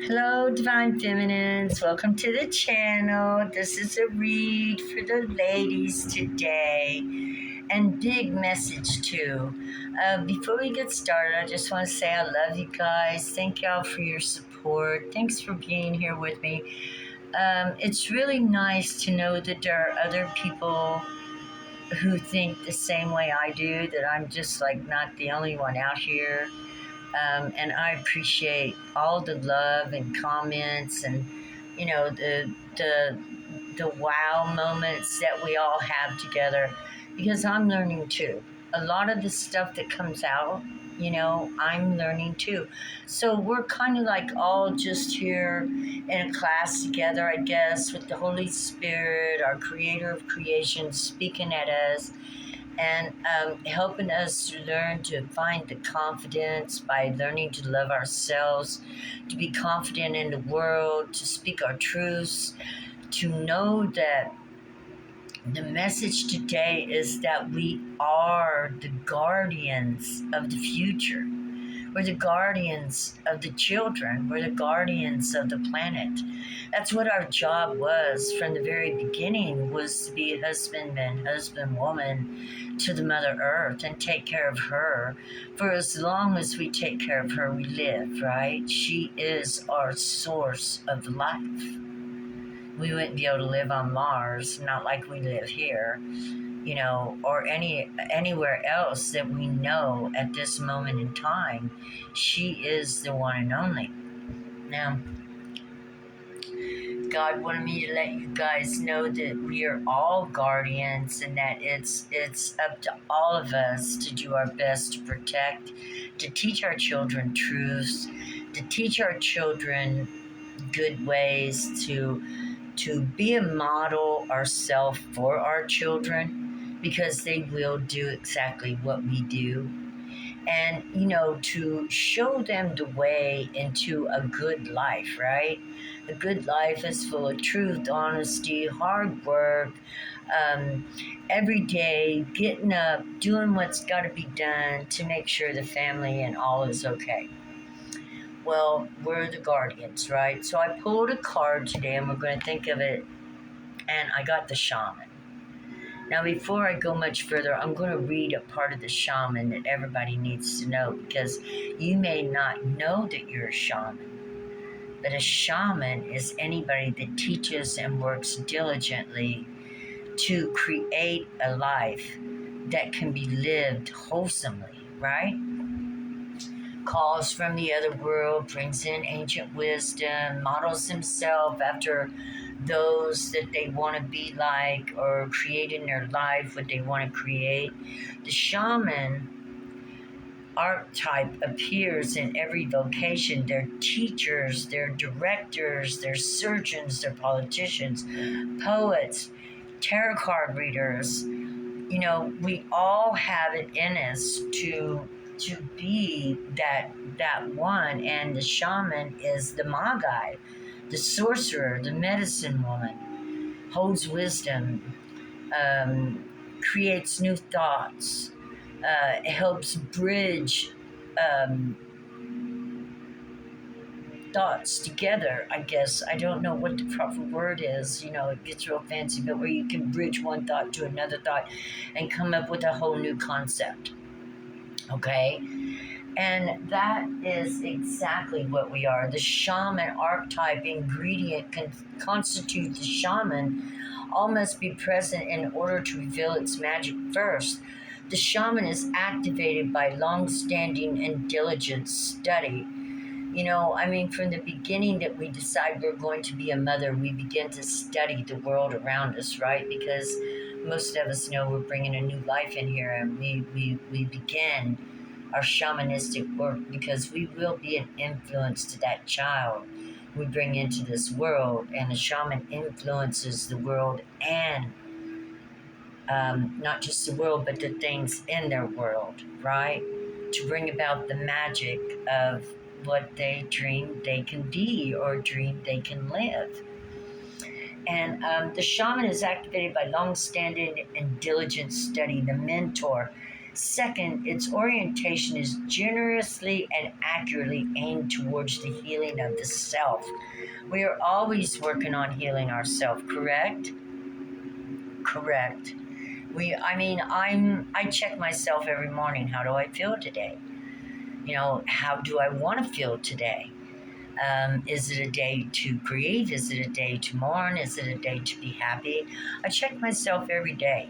Hello, Divine Feminines. Welcome to the channel. This is a read for the ladies today, and big message too. Before we get started, I just want to say I love you guys. Thank y'all for your support. Thanks for being here with me. It's really nice to know that there are other people who think the same way I do, that I'm just like not the only one out here. And I appreciate all the love and comments, and the wow moments that we all have together, because I'm learning too. A lot of the stuff that comes out, I'm learning too. So we're kind of like all just here in a class together, I guess, with the Holy Spirit, our creator of creation, speaking at us and helping us to learn to find the confidence by learning to love ourselves, to be confident in the world, to speak our truths, to know that the message today is that we are the guardians of the future. We're the guardians of the children. We're the guardians of the planet. That's what our job was from the very beginning, was to be husbandman, husband, woman to the Mother Earth and take care of her. For as long as we take care of her, we live, right? She is our source of life. We wouldn't be able to live on Mars, not like we live here, or anywhere else that we know at this moment in time. She is the one and only. Now, God wanted me to let you guys know that we are all guardians, and that it's up to all of us to do our best to protect, to teach our children truths, to teach our children good ways, to be a model ourselves for our children, because they will do exactly what we do. And, to show them the way into a good life, right? A good life is full of truth, honesty, hard work, um, every day getting up, doing what's got to be done to make sure the family and all is okay. Well, we're the guardians, right? So I pulled a card today, and we're going to think of it, and I got the shaman. Now, before I go much further, I'm going to read a part of the shaman that everybody needs to know, because you may not know that you're a shaman. But a shaman is anybody that teaches and works diligently to create a life that can be lived wholesomely, right? Calls from the other world, brings in ancient wisdom, models himself after those that they want to be like, or create in their life what they want to create. The shaman archetype appears in every vocation. They're teachers, they're directors, they're surgeons, they're politicians, poets, tarot card readers. We all have it in us to be that one, and the shaman is the Magai, the sorcerer, the medicine woman, holds wisdom, creates new thoughts, helps bridge um, thoughts together, I guess. I don't know what the proper word is. It gets real fancy, but where you can bridge one thought to another thought and come up with a whole new concept. Okay? And that is exactly what we are. The shaman archetype ingredient constitutes the shaman. All must be present in order to reveal its magic first. The shaman is activated by long-standing and diligent study. From the beginning that we decide we're going to be a mother, we begin to study the world around us, right? Because most of us know we're bringing a new life in here, and we begin our shamanistic work, because we will be an influence to that child we bring into this world. And the shaman influences the world, and not just the world, but the things in their world, right? To bring about the magic of what they dream they can be, or dream they can live. And the shaman is activated by long-standing and diligent study. The mentor Second, its orientation is generously and accurately aimed towards the healing of the self. We are always working on healing ourselves, correct? Correct. I check myself every morning. How do I feel today? How do I want to feel today? Is it a day to grieve? Is it a day to mourn? Is it a day to be happy? I check myself every day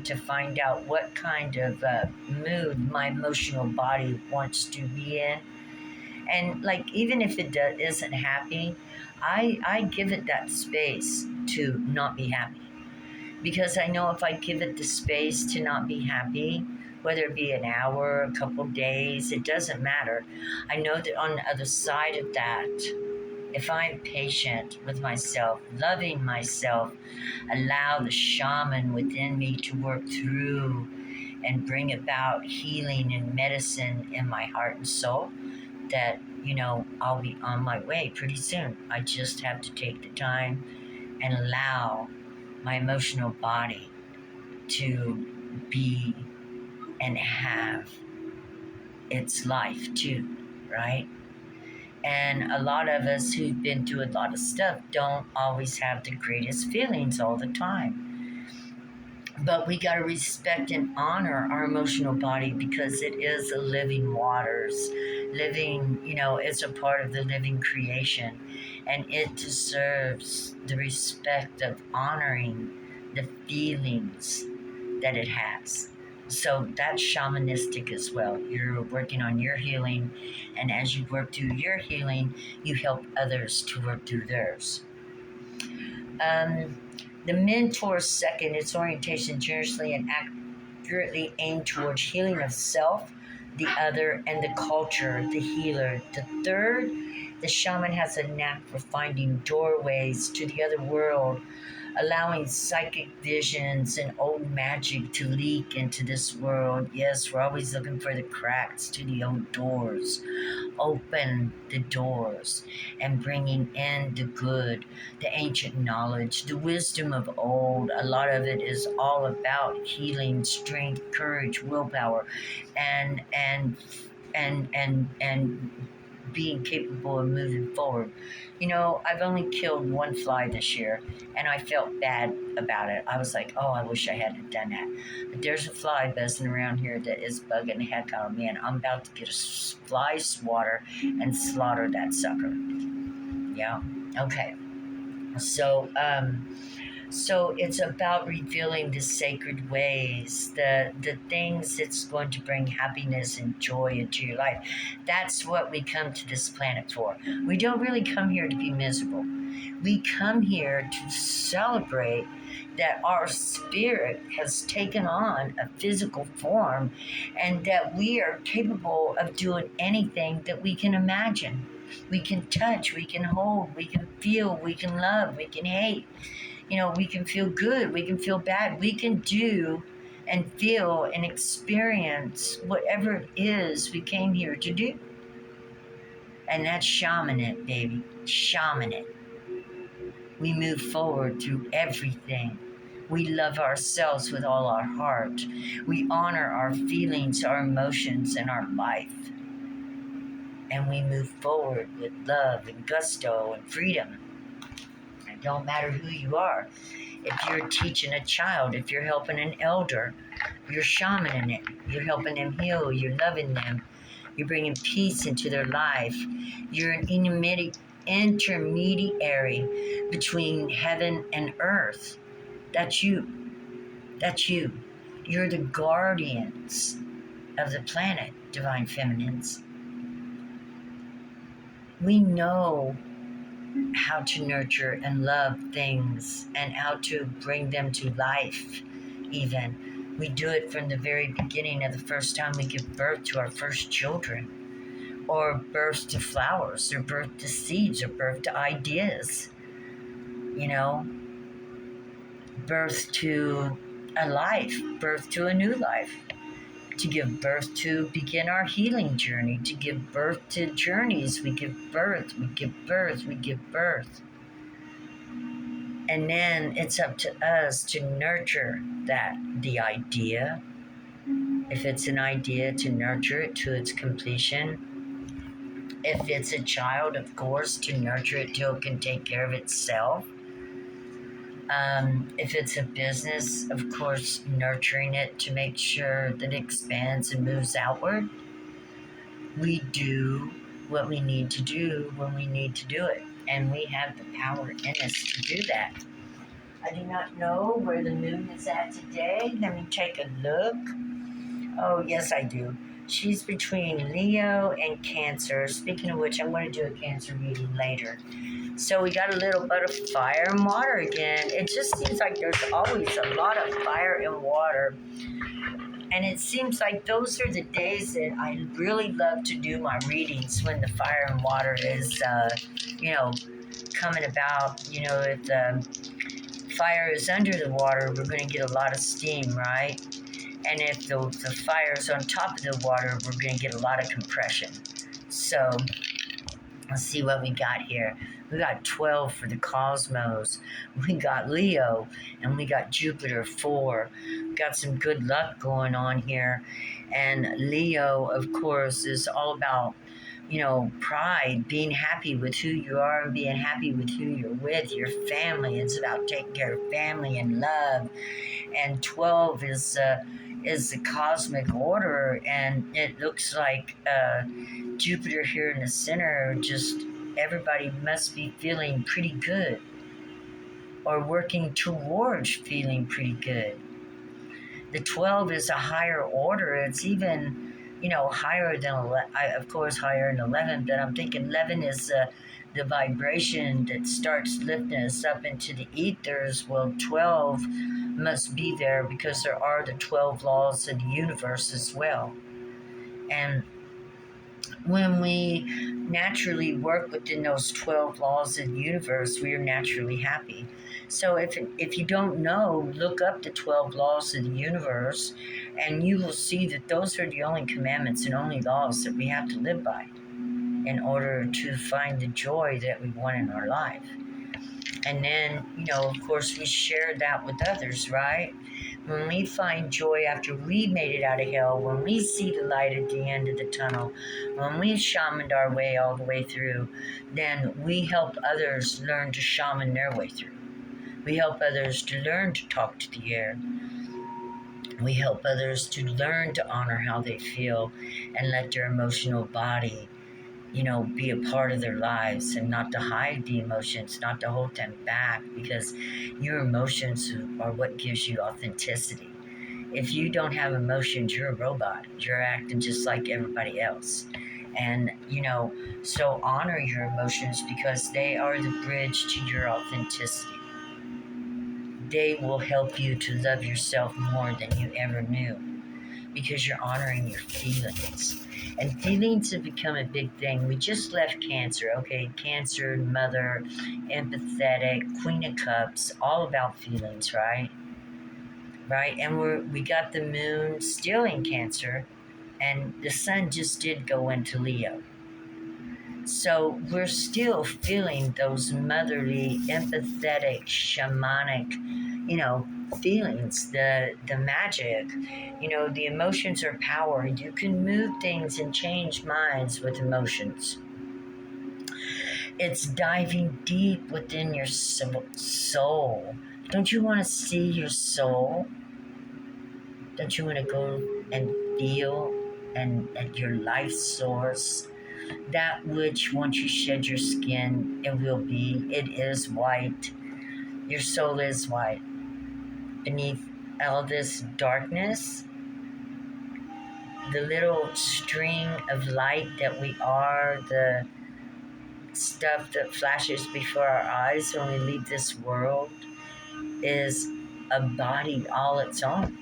to find out what kind of mood my emotional body wants to be in. And like, even if it isn't happy, I give it that space to not be happy. Because I know if I give it the space to not be happy, whether it be an hour, a couple days, it doesn't matter. I know that on the other side of that, if I'm patient with myself, loving myself, allow the shaman within me to work through and bring about healing and medicine in my heart and soul, that, I'll be on my way pretty soon. I just have to take the time and allow my emotional body to be and have its life too, right? And a lot of us who've been through a lot of stuff don't always have the greatest feelings all the time. But we got to respect and honor our emotional body because it is a living waters, living, it's a part of the living creation. And it deserves the respect of honoring the feelings that it has. So that's shamanistic as well. You're working on your healing, and as you work through your healing, you help others to work through theirs. Um, the mentor second, its orientation generously and accurately aimed towards healing of self, the other, and the culture, the healer. The third, the shaman has a knack for finding doorways to the other world, allowing psychic visions and old magic to leak into this world. Yes, we're always looking for the cracks to the old doors. Open the doors and bringing in the good, the ancient knowledge, the wisdom of old. A lot of it is all about healing, strength, courage, willpower, and being capable of moving forward. I've only killed one fly this year, and I felt bad about it. I was like, oh, I wish I hadn't done that. But there's a fly buzzing around here that is bugging the heck out of me, and I'm about to get a fly swatter and slaughter that sucker. Yeah. Okay. So it's about revealing the sacred ways, the things that's going to bring happiness and joy into your life. That's what we come to this planet for. We don't really come here to be miserable. We come here to celebrate that our spirit has taken on a physical form and that we are capable of doing anything that we can imagine. We can touch, we can hold, we can feel, we can love, we can hate. We can feel good, we can feel bad, we can do and feel and experience whatever it is we came here to do. And that's shaman it, baby. Shaman it. We move forward through everything. We love ourselves with all our heart. We honor our feelings, our emotions, and our life. And we move forward with love and gusto and freedom. It don't matter who you are. If you're teaching a child, if you're helping an elder, you're shamaning it. You're helping them heal. You're loving them. You're bringing peace into their life. You're an intermediary between heaven and earth. That's you. That's you. You're the guardians of the planet, divine feminines. We know how to nurture and love things and how to bring them to life, even. We do it from the very beginning of the first time we give birth to our first children, or birth to flowers, or birth to seeds, or birth to ideas, birth to a life, birth to a new life, to give birth to begin our healing journey, to give birth to journeys. We give birth, we give birth, we give birth. And then it's up to us to nurture the idea, If it's an idea, to nurture it to its completion. If it's a child, of course, to nurture it till it can take care of itself. If it's a business, of course, nurturing it to make sure that it expands and moves outward. We do what we need to do when we need to do it, and we have the power in us to do that. I do not know where the moon is at today. Let me take a look. Oh, yes, I do. She's between Leo and Cancer. Speaking of which, I'm going to do a Cancer reading later. So we got a little bit of fire and water again. It just seems like there's always a lot of fire and water. And it seems like those are the days that I really love to do my readings, when the fire and water is, coming about. If the fire is under the water, we're going to get a lot of steam, right? And if the fire is on top of the water, we're going to get a lot of compression. So let's see what we got here. We got 12 for the cosmos. We got Leo, and we got Jupiter 4. Got some good luck going on here. And Leo, of course, is all about, pride, being happy with who you are and being happy with who you're with, your family. It's about taking care of family and love. And 12 is the cosmic order, and it looks like Jupiter here in the center. Just everybody must be feeling pretty good, or working towards feeling pretty good. The 12 is a higher order. It's even, higher than, of course, higher than 11, but I'm thinking 11 is the vibration that starts lifting us up into the ethers. Well, 12 must be there because there are the 12 laws of the universe as well. And when we naturally work within those 12 laws of the universe, we are naturally happy. So if you don't know, look up the 12 laws of the universe, and you will see that those are the only commandments and only laws that we have to live by in order to find the joy that we want in our life. And then, of course, we share that with others, right? When we find joy after we made it out of hell, when we see the light at the end of the tunnel, when we shamaned our way all the way through, then we help others learn to shaman their way through. We help others to learn to talk to the air. We help others to learn to honor how they feel and let their emotional body, be a part of their lives, and not to hide the emotions, not to hold them back, because your emotions are what gives you authenticity. If you don't have emotions, you're a robot. You're acting just like everybody else. And, so honor your emotions, because they are the bridge to your authenticity. They will help you to love yourself more than you ever knew, because you're honoring your feelings. And feelings have become a big thing. We just left Cancer, okay? Cancer, Mother, empathetic, Queen of Cups, all about feelings, right? Right? And we got the moon still in Cancer, and the sun just did go into Leo. So we're still feeling those motherly, empathetic, shamanic, feelings, the magic. The emotions are power. You can move things and change minds with emotions. It's diving deep within your soul. Don't you want to see your soul? Don't you want to go and feel and at your life source? That which, once you shed your skin, it is white. Your soul is white. Beneath all this darkness, the little string of light that we are, the stuff that flashes before our eyes when we leave this world, is a body all its own.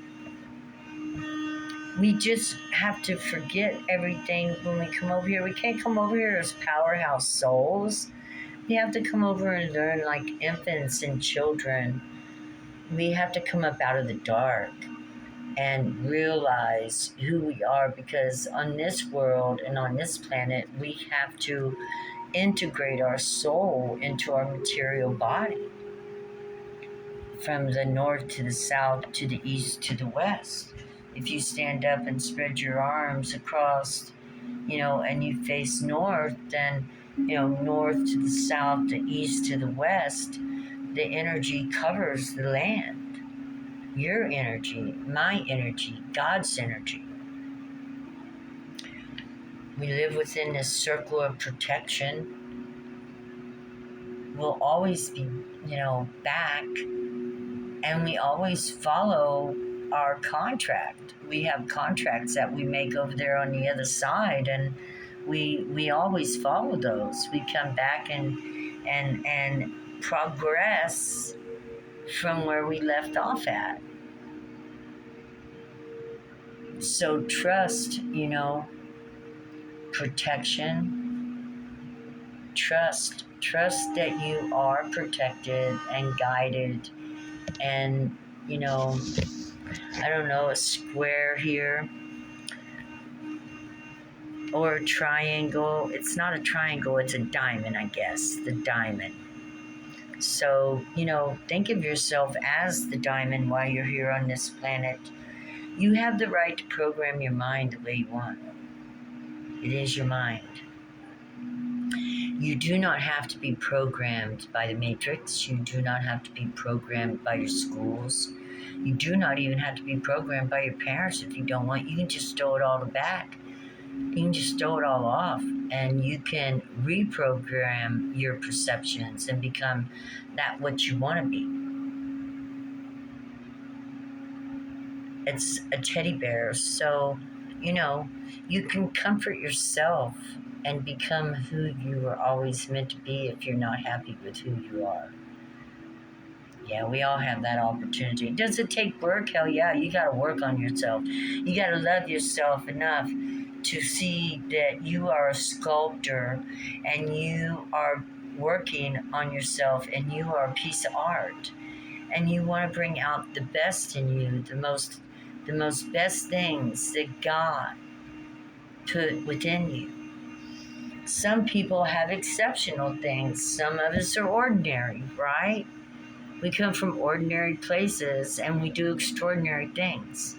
We just have to forget everything when we come over here. We can't come over here as powerhouse souls. We have to come over and learn like infants and children. We have to come up out of the dark and realize who we are, because on this world and on this planet, we have to integrate our soul into our material body, from the north to the south to the east to the west. If you stand up and spread your arms across, and you face north, then, north to the south, the east to the west, the energy covers the land. Your energy, my energy, God's energy. We live within this circle of protection. We'll always be, back, and we always follow our contract. We have contracts that we make over there on the other side, and we always follow those. We come back and progress from where we left off at. So trust, protection. Trust that you are protected and guided, and I don't know, a square here or a triangle. It's not a triangle, it's a diamond, I guess. The diamond. So, think of yourself as the diamond while you're here on this planet. You have the right to program your mind the way you want. It is your mind. You do not have to be programmed by the matrix. You do not have to be programmed by your schools. You do not even have to be programmed by your parents if you don't want. You can just throw it all back. You can just throw it all off, and you can reprogram your perceptions and become that what you want to be. It's a teddy bear, so you can comfort yourself and become who you were always meant to be if you're not happy with who you are. Yeah, we all have that opportunity. Does it take work? Hell yeah, you got to work on yourself. You got to love yourself enough to see that you are a sculptor and you are working on yourself and you are a piece of art. And you want to bring out the best in you, the most best things that God put within you. Some people have exceptional things. Some of us are ordinary, right? We come from ordinary places and we do extraordinary things.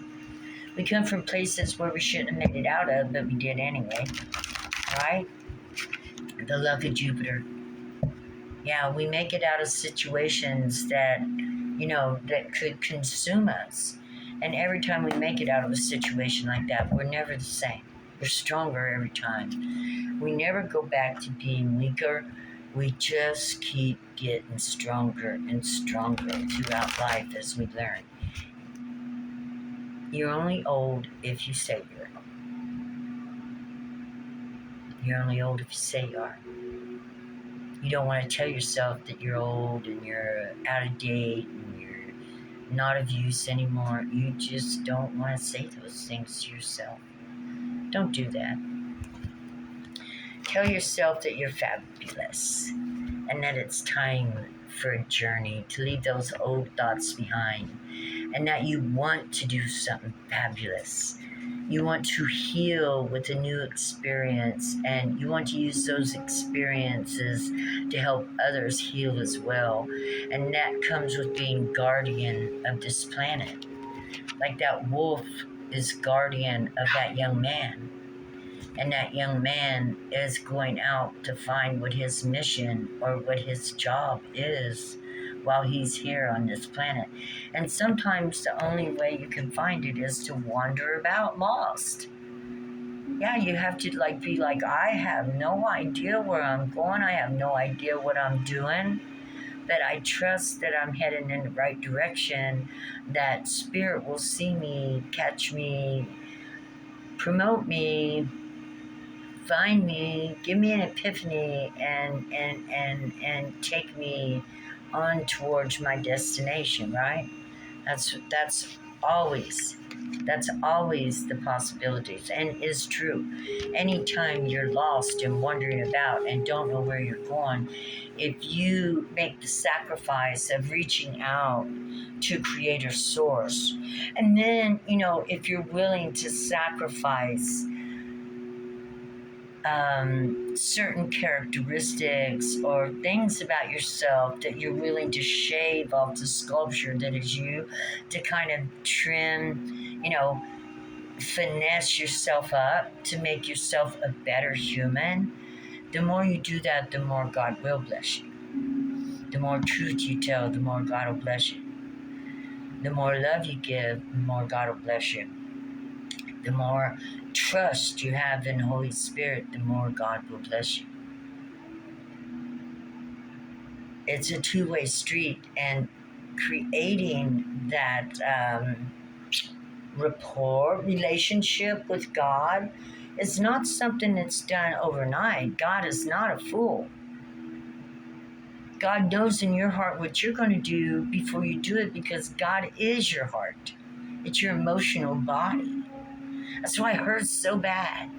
We come from places where we shouldn't have made it out of, but we did anyway, right? The luck of Jupiter. Yeah, we make it out of situations that, that could consume us. And every time we make it out of a situation like that, we're never the same. We're stronger every time. We never go back to being weaker. We just keep getting stronger and stronger throughout life as we learn. You're only old if you say you're old. You're only old if you say you are. You don't want to tell yourself that you're old and you're out of date and you're not of use anymore. You just don't want to say those things to yourself. Don't do that. Tell yourself that you're fabulous and that it's time for a journey to leave those old thoughts behind, and that you want to do something fabulous. You want to heal with a new experience, and you want to use those experiences to help others heal as well. And that comes with being guardian of this planet. Like that wolf is guardian of that young man. And that young man is going out to find what his mission or what his job is while he's here on this planet. And sometimes the only way you can find it is to wander about lost. Yeah, you have to be like, I have no idea where I'm going. I have no idea what I'm doing. But I trust that I'm heading in the right direction, that Spirit will see me, catch me, promote me, find me, give me an epiphany, and take me on towards my destination, right? That's always the possibilities, and is true. Anytime you're lost and wandering about and don't know where you're going, if you make the sacrifice of reaching out to Creator Source, and then if you're willing to sacrifice certain characteristics or things about yourself that you're willing to shave off the sculpture that is you, to kind of trim, finesse yourself up to make yourself a better human, the more you do that, the more God will bless you. The more truth you tell, the more God will bless you. The more love you give, the more God will bless you. The more trust you have in the Holy Spirit, the more God will bless you. It's a two-way street, and creating that rapport, relationship with God is not something that's done overnight. God is not a fool. God knows in your heart what you're going to do before you do it, because God is your heart. It's your emotional body. That's why it hurts so bad.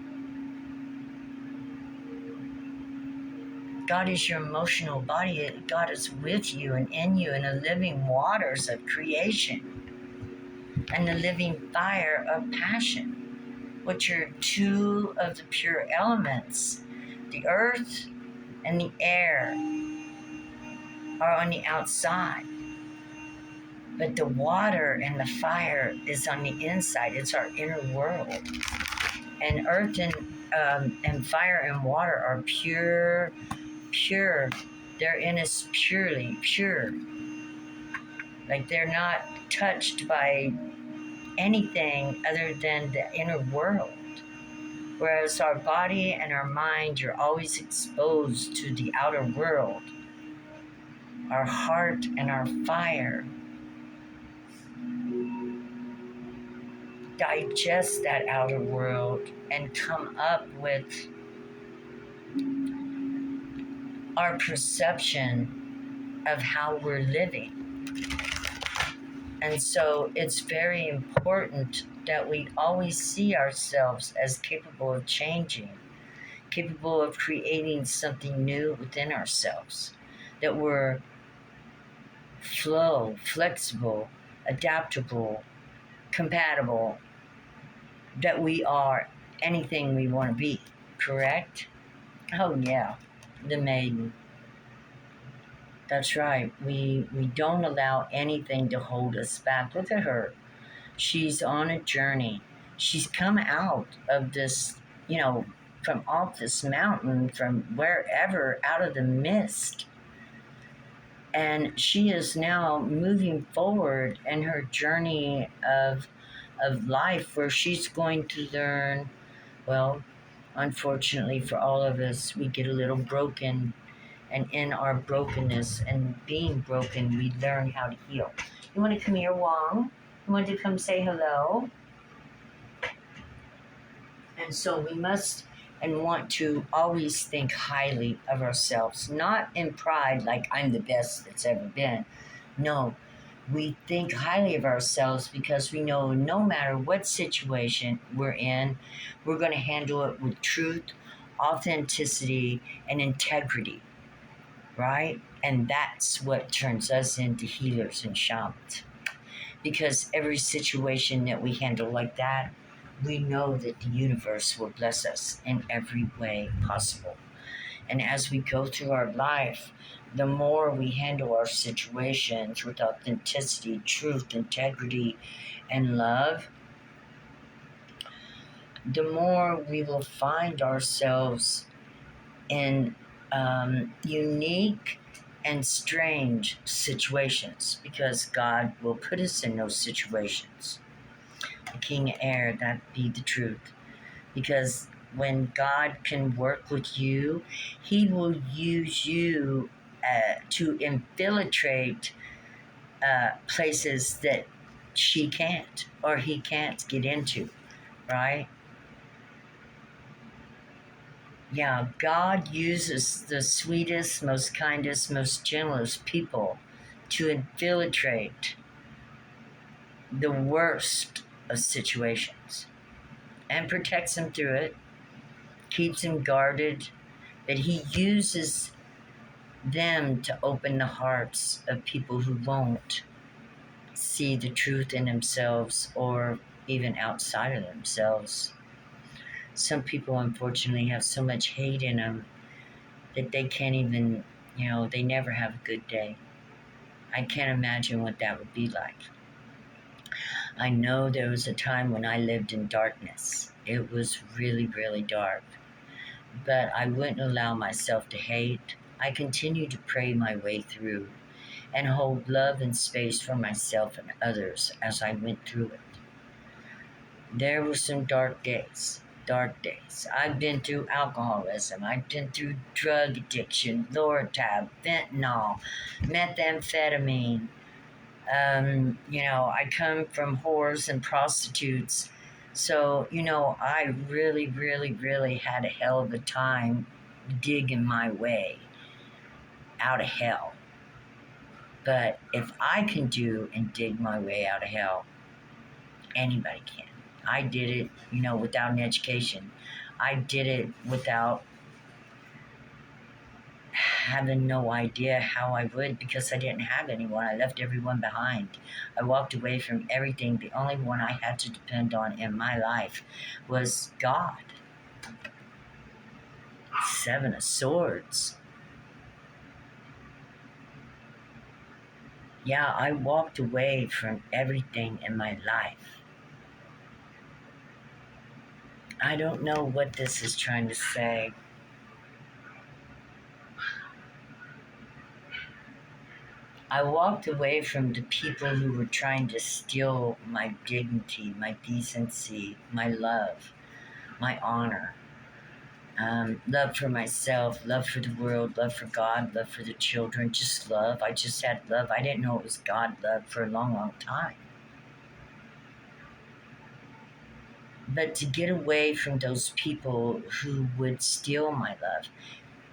God is your emotional body. God is with you and in you in the living waters of creation and the living fire of passion, which are two of the pure elements. The earth and the air are on the outside, but the water and the fire is on the inside. It's our inner world. And earth and fire and water are pure. They're in us purely pure. Like they're not touched by anything other than the inner world. Whereas our body and our mind are always exposed to the outer world. Our heart and our fire digest that outer world and come up with our perception of how we're living. And so it's very important that we always see ourselves as capable of changing, capable of creating something new within ourselves, that we're flexible, adaptable, compatible, that we are anything we want to be, correct? Oh yeah, the maiden. That's right. We don't allow anything to hold us back. Look at her. She's on a journey. She's come out of this, from off this mountain, from wherever, out of the mist. And she is now moving forward in her journey of life, where she's going to learn, well, unfortunately for all of us, we get a little broken. And in our brokenness and being broken, we learn how to heal. You want to come here, Wong? You want to come say hello? And so we must and want to always think highly of ourselves, not in pride like I'm the best that's ever been. No, we think highly of ourselves because we know no matter what situation we're in, we're going to handle it with truth, authenticity, and integrity. Right? And that's what turns us into healers and shamans. Because every situation that we handle like that, we know that the universe will bless us in every way possible. And as we go through our life, the more we handle our situations with authenticity, truth, integrity, and love, the more we will find ourselves in unique and strange situations, because God will put us in those situations. The King of Air, that be the truth. Because when God can work with you, He will use you to infiltrate places that she can't or he can't get into, right? Yeah, God uses the sweetest, most kindest, most gentlest people to infiltrate the worst of situations and protects them through it, keeps them guarded, but He uses them to open the hearts of people who won't see the truth in themselves or even outside of themselves. Some people, unfortunately, have so much hate in them that they can't even, they never have a good day. I can't imagine what that would be like. I know there was a time when I lived in darkness. It was really, really dark. But I wouldn't allow myself to hate. I continued to pray my way through and hold love and space for myself and others as I went through it. There were some dark days. Dark days. I've been through alcoholism. I've been through drug addiction, Loratab, fentanyl, methamphetamine. I come from whores and prostitutes. So, I really, really, really had a hell of a time digging my way out of hell. But if I can do and dig my way out of hell, anybody can. I did it, without an education. I did it without having no idea how I would because I didn't have anyone. I left everyone behind. I walked away from everything. The only one I had to depend on in my life was God. Seven of Swords. Yeah, I walked away from everything in my life. I don't know what this is trying to say. I walked away from the people who were trying to steal my dignity, my decency, my love, my honor. Love for myself, love for the world, love for God, love for the children, just love. I just had love. I didn't know it was God love for a long, long time. But to get away from those people who would steal my love,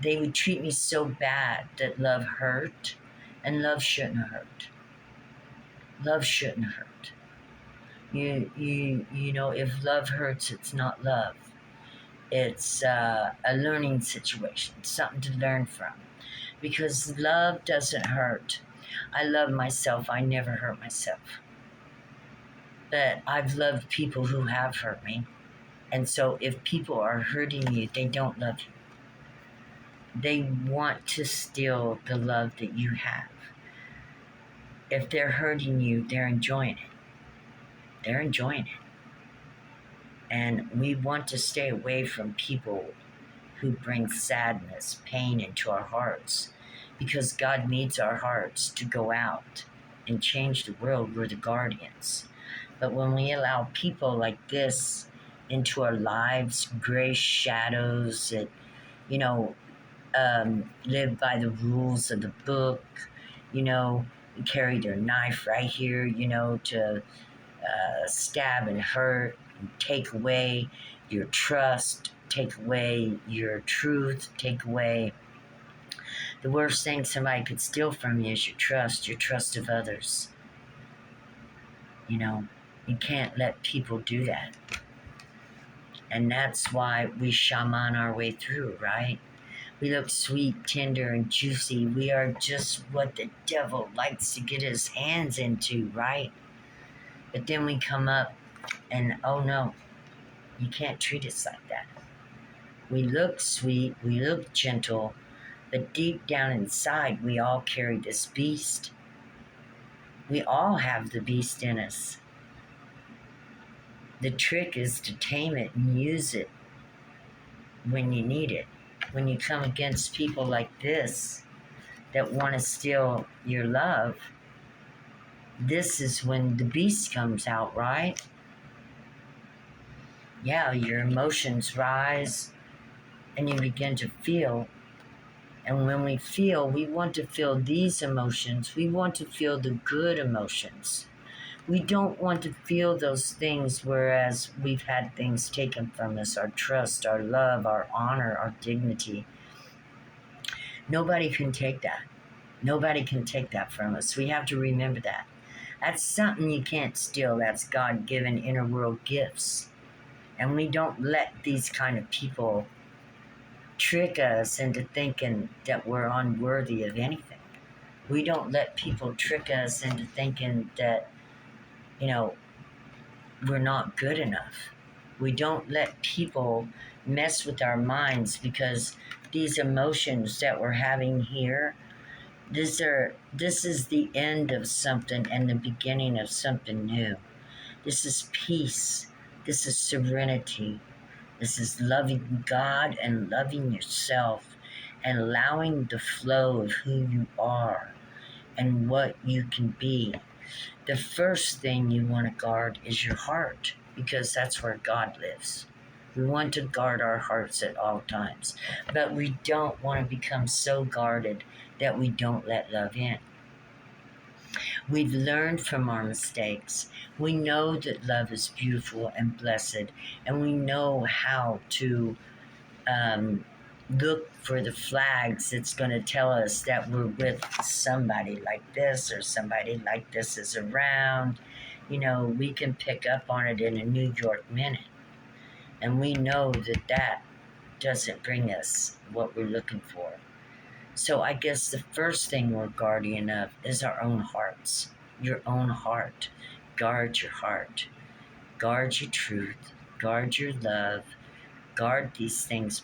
they would treat me so bad that love hurt, and love shouldn't hurt. Love shouldn't hurt. If love hurts, it's not love. It's a learning situation, something to learn from. Because love doesn't hurt. I love myself. I never hurt myself. But I've loved people who have hurt me. And so if people are hurting you, they don't love you. They want to steal the love that you have. If they're hurting you, they're enjoying it. They're enjoying it. And we want to stay away from people who bring sadness, pain into our hearts, because God needs our hearts to go out and change the world. We're the guardians. But when we allow people like this into our lives, gray shadows that, live by the rules of the book, carry their knife right here, to stab and hurt, and take away your trust, take away your truth, take away. The worst thing somebody could steal from you is your trust of others. You can't let people do that. And that's why we shaman our way through, right? We look sweet, tender, and juicy. We are just what the devil likes to get his hands into, right? But then we come up and, oh no, you can't treat us like that. We look sweet, we look gentle, but deep down inside, we all carry this beast. We all have the beast in us. The trick is to tame it and use it when you need it. When you come against people like this that want to steal your love, this is when the beast comes out, right? Yeah, your emotions rise and you begin to feel. And when we feel, we want to feel these emotions. We want to feel the good emotions. We don't want to feel those things whereas we've had things taken from us, our trust, our love, our honor, our dignity. Nobody can take that. Nobody can take that from us. We have to remember that. That's something you can't steal. That's God-given inner world gifts. And we don't let these kind of people trick us into thinking that we're unworthy of anything. We don't let people trick us into thinking that, we're not good enough. We don't let people mess with our minds because these emotions that we're having here, this is the end of something and the beginning of something new. This is peace. This is serenity. This is loving God and loving yourself and allowing the flow of who you are and what you can be. The first thing you want to guard is your heart because that's where God lives. We want to guard our hearts at all times, but we don't want to become so guarded that we don't let love in. We've learned from our mistakes. We know that love is beautiful and blessed, and we know how to look for the flags that's going to tell us that we're with somebody like this or somebody like this is around. You know, we can pick up on it in a New York minute, and we know that that doesn't bring us what we're looking for. So I guess the first thing we're guardian of is our own hearts. Your own heart. Guard your heart. Guard your truth. Guard your love. Guard these things